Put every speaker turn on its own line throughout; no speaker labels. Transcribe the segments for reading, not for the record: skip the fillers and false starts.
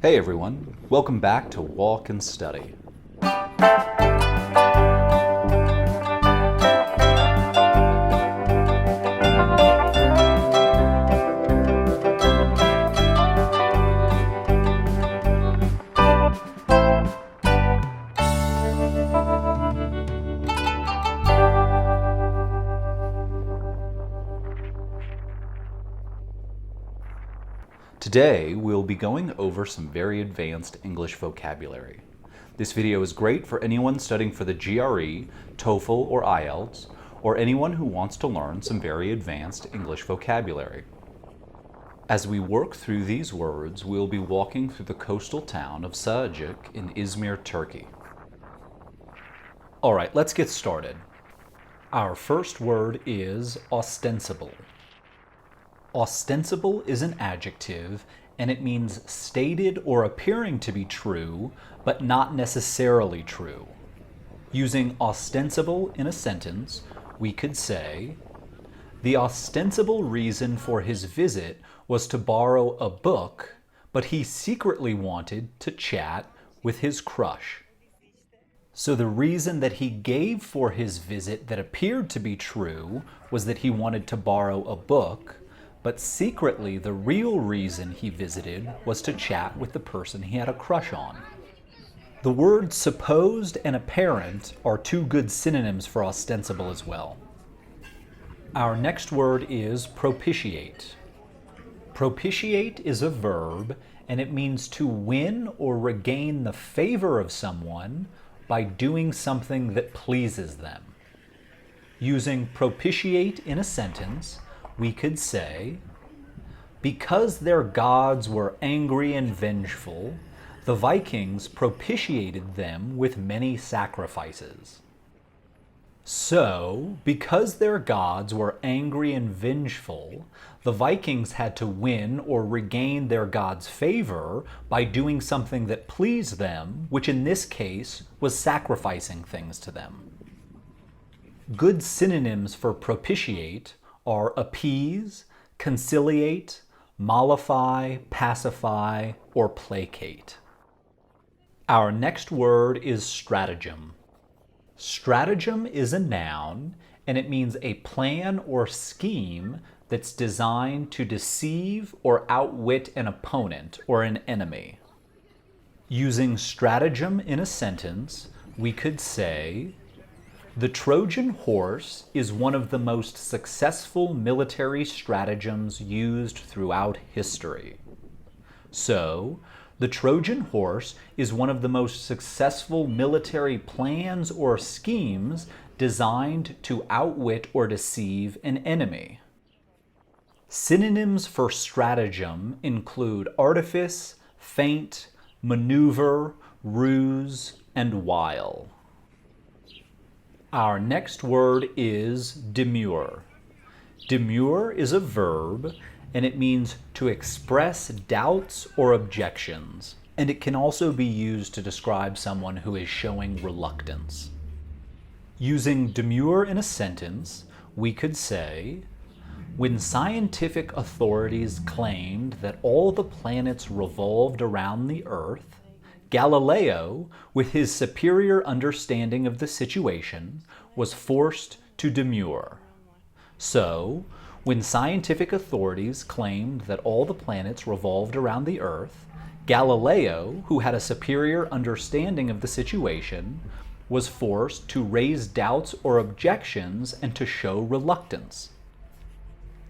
Hey everyone, welcome back to Walk and Study. Today, we'll be going over some very advanced English vocabulary. This video is great for anyone studying for the GRE, TOEFL, or IELTS, or anyone who wants to learn some very advanced English vocabulary. As we work through these words, we'll be walking through the coastal town of Sığacık in Izmir, Turkey. Alright, let's get started. Our first word is ostensible. Ostensible is an adjective, and it means stated or appearing to be true, but not necessarily true. Using ostensible in a sentence, we could say, the ostensible reason for his visit was to borrow a book, but he secretly wanted to chat with his crush. So the reason that he gave for his visit that appeared to be true was that he wanted to borrow a book, but secretly the real reason he visited was to chat with the person he had a crush on. The words supposed and apparent are two good synonyms for ostensible as well. Our next word is propitiate. Propitiate is a verb, and it means to win or regain the favor of someone by doing something that pleases them. Using propitiate in a sentence, we could say, because their gods were angry and vengeful, the Vikings propitiated them with many sacrifices. So, because their gods were angry and vengeful, the Vikings had to win or regain their god's favor by doing something that pleased them, which in this case was sacrificing things to them. Good synonyms for propitiate are appease, conciliate, mollify, pacify, or placate. Our next word is stratagem. Stratagem is a noun, and it means a plan or scheme that's designed to deceive or outwit an opponent or an enemy. Using stratagem in a sentence, we could say, the Trojan horse is one of the most successful military stratagems used throughout history. So, the Trojan horse is one of the most successful military plans or schemes designed to outwit or deceive an enemy. Synonyms for stratagem include artifice, feint, maneuver, ruse, and wile. Our next word is demur. Demur is a verb, and it means to express doubts or objections, and it can also be used to describe someone who is showing reluctance. Using demur in a sentence, we could say, when scientific authorities claimed that all the planets revolved around the Earth, Galileo, with his superior understanding of the situation, was forced to demur. So, when scientific authorities claimed that all the planets revolved around the Earth, Galileo, who had a superior understanding of the situation, was forced to raise doubts or objections and to show reluctance.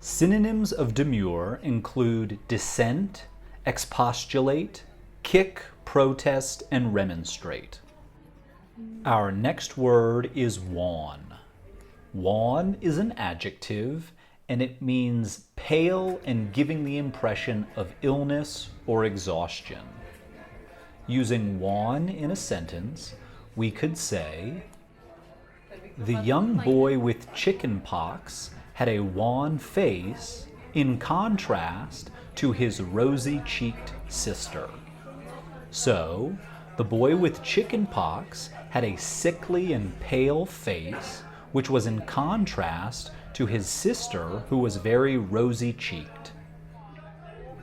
Synonyms of demur include dissent, expostulate, kick, protest, and remonstrate. Our next word is wan. Wan is an adjective, and it means pale and giving the impression of illness or exhaustion. Using wan in a sentence, we could say, the young boy with chicken pox had a wan face in contrast to his rosy-cheeked sister. So, the boy with chicken pox had a sickly and pale face, which was in contrast to his sister, who was very rosy-cheeked.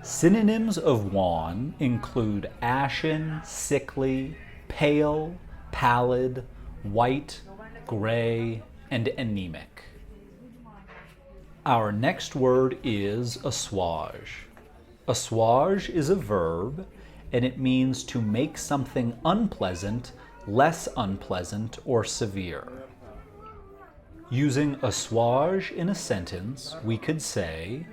Synonyms of wan include ashen, sickly, pale, pallid, white, gray, and anemic. Our next word is assuage. Assuage is a verb, and it means to make something unpleasant less unpleasant or severe. Using assuage in a sentence, we could say,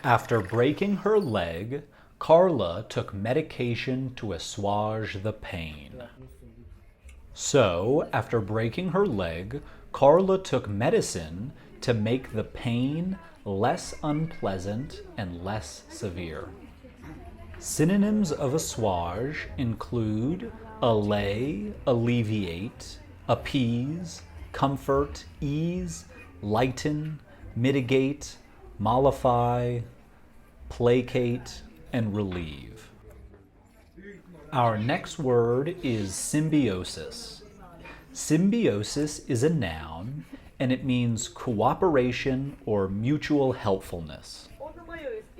after breaking her leg, Carla took medication to assuage the pain. So, after breaking her leg, Carla took medicine to make the pain less unpleasant and less severe. Synonyms of assuage include allay, alleviate, appease, comfort, ease, lighten, mitigate, mollify, placate, and relieve. Our next word is symbiosis. Symbiosis is a noun, and it means cooperation or mutual helpfulness.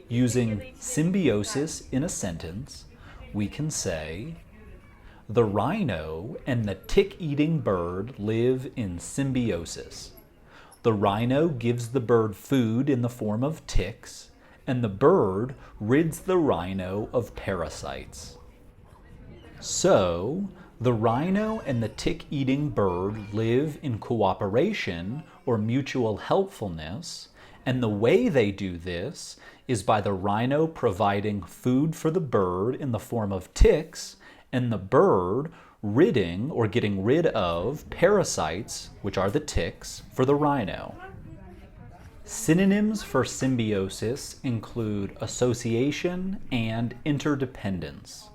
Using symbiosis in a sentence, we can say, the rhino and the tick-eating bird live in symbiosis. The rhino gives the bird food in the form of ticks, and the bird rids the rhino of parasites. So, the rhino and the tick-eating bird live in cooperation or mutual helpfulness, and the way they do this is by the rhino providing food for the bird in the form of ticks, and the bird ridding or getting rid of parasites, which are the ticks, for the rhino. Synonyms for symbiosis include association and interdependence.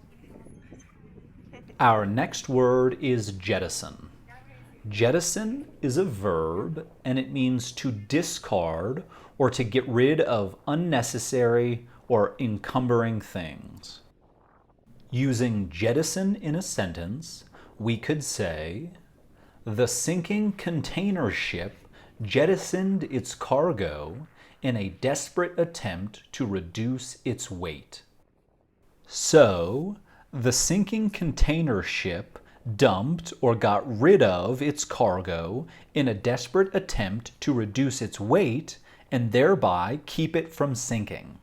Our next word is jettison. Jettison is a verb, and it means to discard or to get rid of unnecessary or encumbering things. Using jettison in a sentence, we could say, the sinking container ship jettisoned its cargo in a desperate attempt to reduce its weight. So, the sinking container ship dumped or got rid of its cargo in a desperate attempt to reduce its weight and thereby keep it from sinking.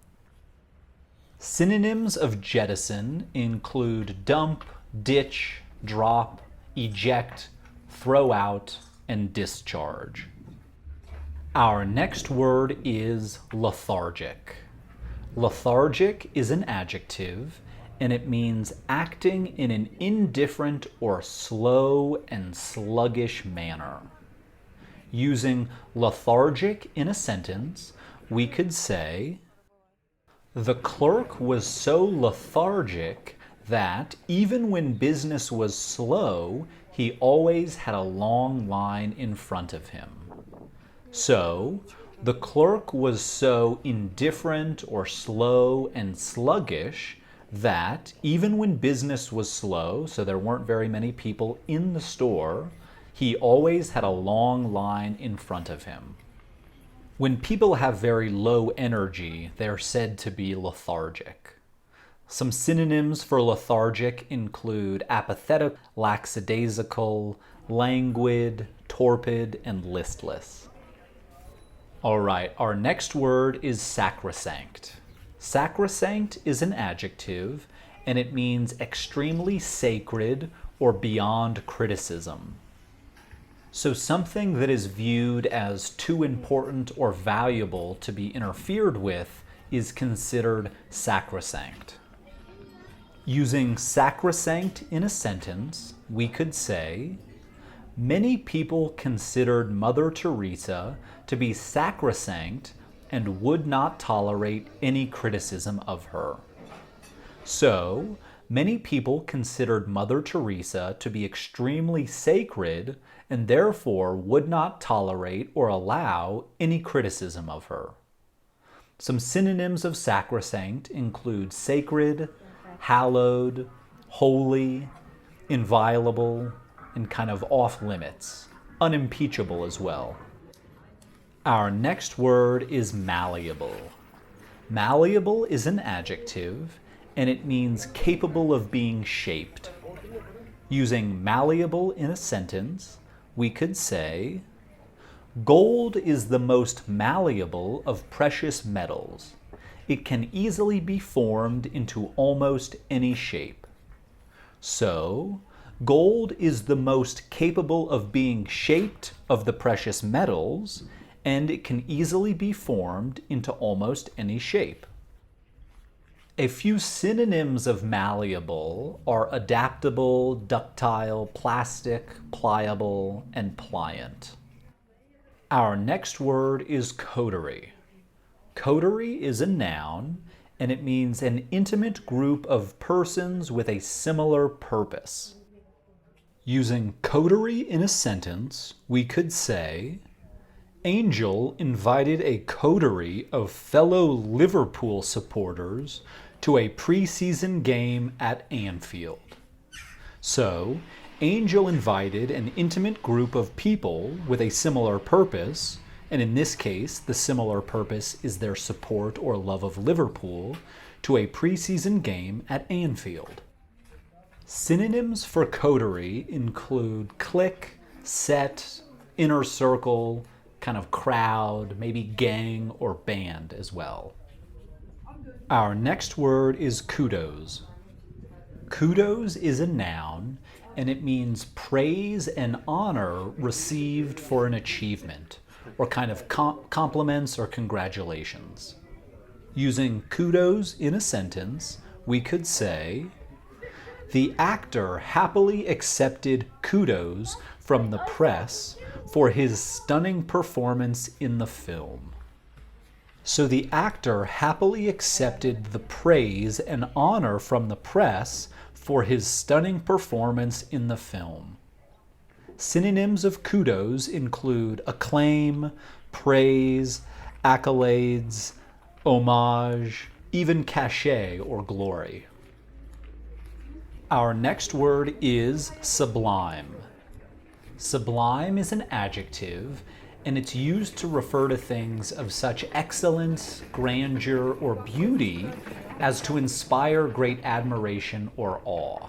Synonyms of jettison include dump, ditch, drop, eject, throw out, and discharge. Our next word is lethargic. Lethargic is an adjective, and it means acting in an indifferent or slow and sluggish manner. Using lethargic in a sentence, we could say, the clerk was so lethargic that even when business was slow, he always had a long line in front of him. So, the clerk was so indifferent or slow and sluggish that even when business was slow, so there weren't very many people in the store, he always had a long line in front of him. When people have very low energy, they're said to be lethargic. Some synonyms for lethargic include apathetic, lackadaisical, languid, torpid, and listless. All right, our next word is sacrosanct. Sacrosanct is an adjective, and it means extremely sacred or beyond criticism. So something that is viewed as too important or valuable to be interfered with is considered sacrosanct. Using sacrosanct in a sentence, we could say, many people considered Mother Teresa to be sacrosanct and would not tolerate any criticism of her. So, many people considered Mother Teresa to be extremely sacred and therefore would not tolerate or allow any criticism of her. Some synonyms of sacrosanct include sacred, hallowed, holy, inviolable, and kind of off limits, unimpeachable as well. Our next word is malleable. Malleable is an adjective, and it means capable of being shaped. Using malleable in a sentence, we could say, gold is the most malleable of precious metals. It can easily be formed into almost any shape. So, gold is the most capable of being shaped of the precious metals, and it can easily be formed into almost any shape. A few synonyms of malleable are adaptable, ductile, plastic, pliable, and pliant. Our next word is coterie. Coterie is a noun, and it means an intimate group of persons with a similar purpose. Using coterie in a sentence, we could say, Angel invited a coterie of fellow Liverpool supporters to a preseason game at Anfield. So, Angel invited an intimate group of people with a similar purpose, and in this case, the similar purpose is their support or love of Liverpool, to a preseason game at Anfield. Synonyms for coterie include clique, set, inner circle, kind of crowd, maybe gang or band as well. Our next word is kudos. Kudos is a noun, and it means praise and honor received for an achievement, or kind of compliments or congratulations. Using kudos in a sentence, we could say, the actor happily accepted kudos from the press for his stunning performance in the film. So the actor happily accepted the praise and honor from the press for his stunning performance in the film. Synonyms of kudos include acclaim, praise, accolades, homage, even cachet or glory. Our next word is sublime. Sublime is an adjective, and it's used to refer to things of such excellence, grandeur, or beauty as to inspire great admiration or awe.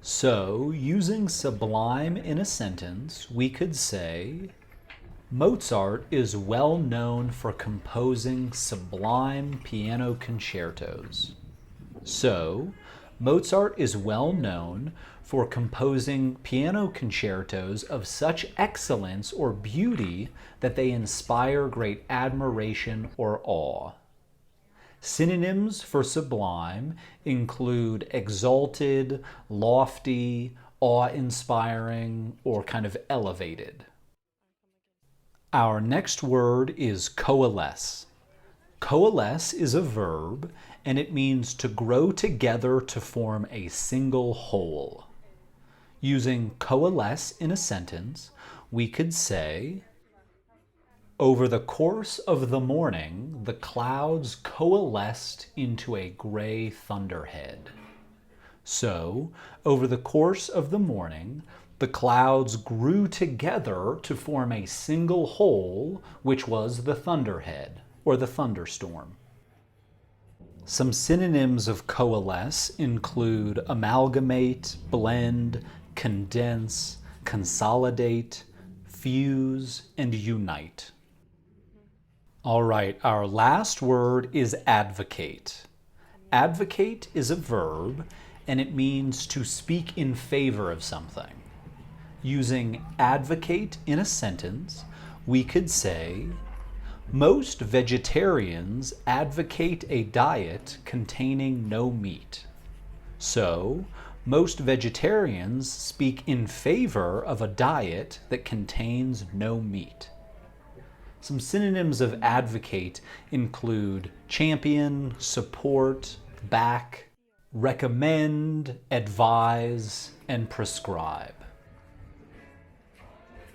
So, using sublime in a sentence, we could say, Mozart is well known for composing sublime piano concertos. So, Mozart is well known for composing piano concertos of such excellence or beauty that they inspire great admiration or awe. Synonyms for sublime include exalted, lofty, awe-inspiring, or kind of elevated. Our next word is coalesce. Coalesce is a verb, and it means to grow together to form a single whole. Using coalesce in a sentence, we could say, over the course of the morning, the clouds coalesced into a gray thunderhead. So, over the course of the morning, the clouds grew together to form a single whole, which was the thunderhead, or the thunderstorm. Some synonyms of coalesce include amalgamate, blend, condense, consolidate, fuse, and unite. All right, our last word is advocate. Advocate is a verb, and it means to speak in favor of something. Using advocate in a sentence, we could say, most vegetarians advocate a diet containing no meat. So, most vegetarians speak in favor of a diet that contains no meat. Some synonyms of advocate include champion, support, back, recommend, advise, and prescribe.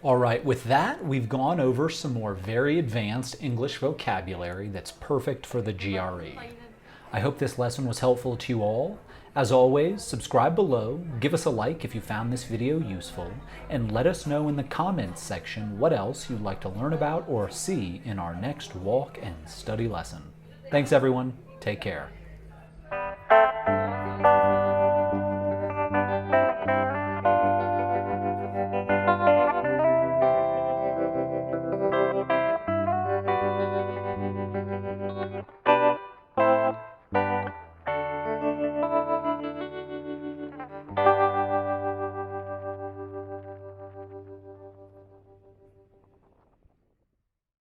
All right, with that, we've gone over some more very advanced English vocabulary that's perfect for the GRE. I hope this lesson was helpful to you all. As always, subscribe below, give us a like if you found this video useful, and let us know in the comments section what else you'd like to learn about or see in our next walk and study lesson. Thanks, everyone. Take care.